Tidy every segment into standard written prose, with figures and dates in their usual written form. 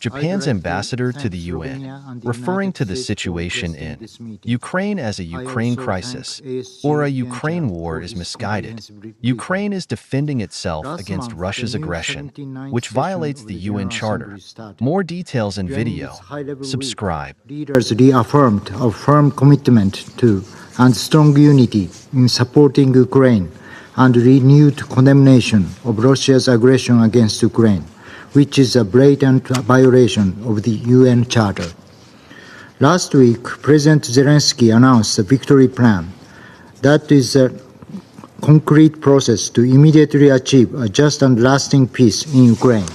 Japan's ambassador to the UN, referring to the situation in Ukraine as a Ukraine crisis or a Ukraine war is misguided. Ukraine is defending itself against Russia's aggression, which violates the UN Charter. More details in video. Subscribe. Leaders reaffirmed a firm commitment to and strong unity in supporting Ukraine and renewed condemnation of Russia's aggression against Ukraine, which is a blatant violation of the UN Charter. Last week, President Zelensky announced a victory plan that is a concrete process to immediately achieve a just and lasting peace in Ukraine.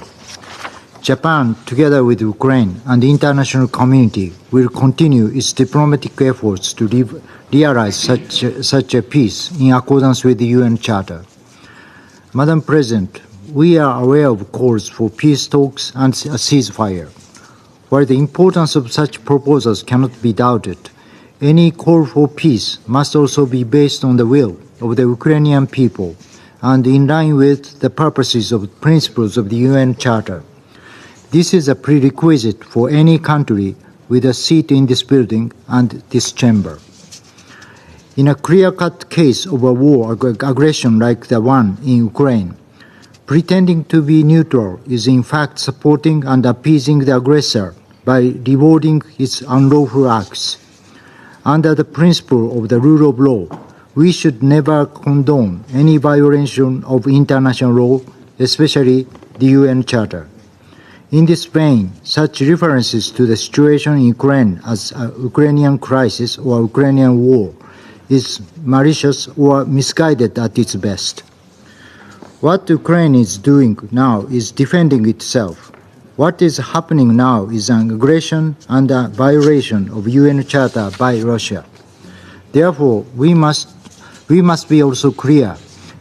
Japan, together with Ukraine and the international community, will continue its diplomatic efforts to realize such a peace in accordance with the UN Charter. Madam President, we are aware of calls for peace talks and a ceasefire. While the importance of such proposals cannot be doubted, any call for peace must also be based on the will of the Ukrainian people and in line with the purposes of principles of the UN Charter. This is a prerequisite for any country with a seat in this building and this chamber. In a clear-cut case of a war aggression like the one in Ukraine, pretending to be neutral is in fact supporting and appeasing the aggressor by rewarding its unlawful acts. Under the principle of the rule of law, we should never condone any violation of international law, especially the UN Charter. In this vein, such references to the situation in Ukraine as a Ukrainian crisis or Ukrainian war is malicious or misguided at its best. What Ukraine is doing now is defending itself. What is happening now is an aggression and a violation of UN Charter by Russia. Therefore, we must be also clear.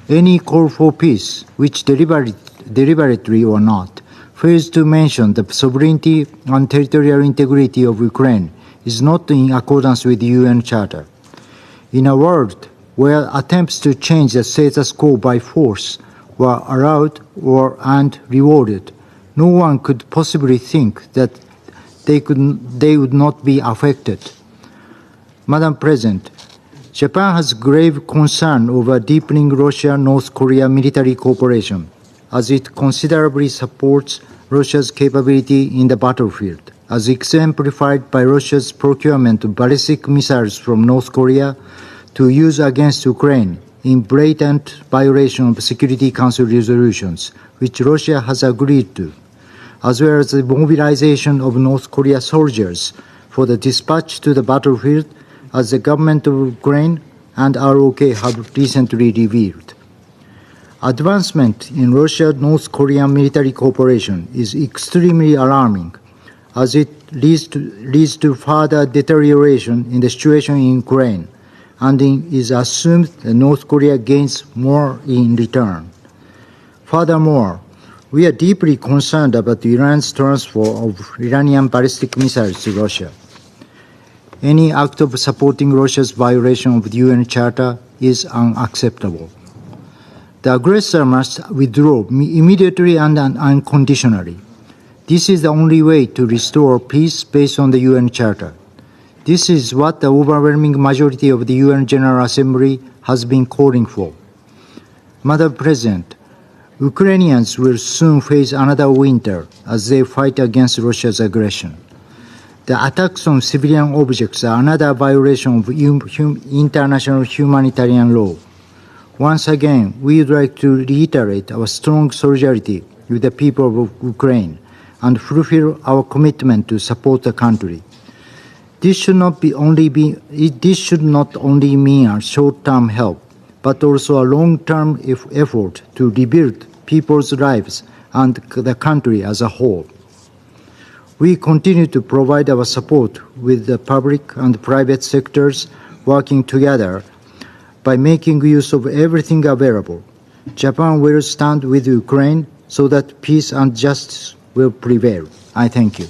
Any call for peace, which deliberately or not, fails to mention the sovereignty and territorial integrity of Ukraine is not in accordance with the UN Charter. In a world where attempts to change the status quo by force were allowed and rewarded, no one could possibly think that they would not be affected. Madam President, Japan has grave concern over deepening Russia-North Korea military cooperation, as it considerably supports Russia's capability in the battlefield, as exemplified by Russia's procurement of ballistic missiles from North Korea to use against Ukraine in blatant violation of Security Council resolutions, which Russia has agreed to, as well as the mobilization of North Korea soldiers for the dispatch to the battlefield, as the government of Ukraine and ROK have recently revealed. Advancement in Russia-North Korean military cooperation is extremely alarming, as it leads to further deterioration in the situation in Ukraine, and is assumed that North Korea gains more in return. Furthermore, we are deeply concerned about Iran's transfer of Iranian ballistic missiles to Russia. Any act of supporting Russia's violation of the UN Charter is unacceptable. The aggressor must withdraw immediately and unconditionally. This is the only way to restore peace based on the UN Charter. This is what the overwhelming majority of the UN General Assembly has been calling for. Madam President, Ukrainians will soon face another winter as they fight against Russia's aggression. The attacks on civilian objects are another violation of international humanitarian law. Once again, we would like to reiterate our strong solidarity with the people of Ukraine and fulfill our commitment to support the country. This should not only mean a short-term help, but also a long-term effort to rebuild people's lives and the country as a whole. We continue to provide our support with the public and private sectors working together by making use of everything available. Japan will stand with Ukraine so that peace and justice will prevail. I thank you.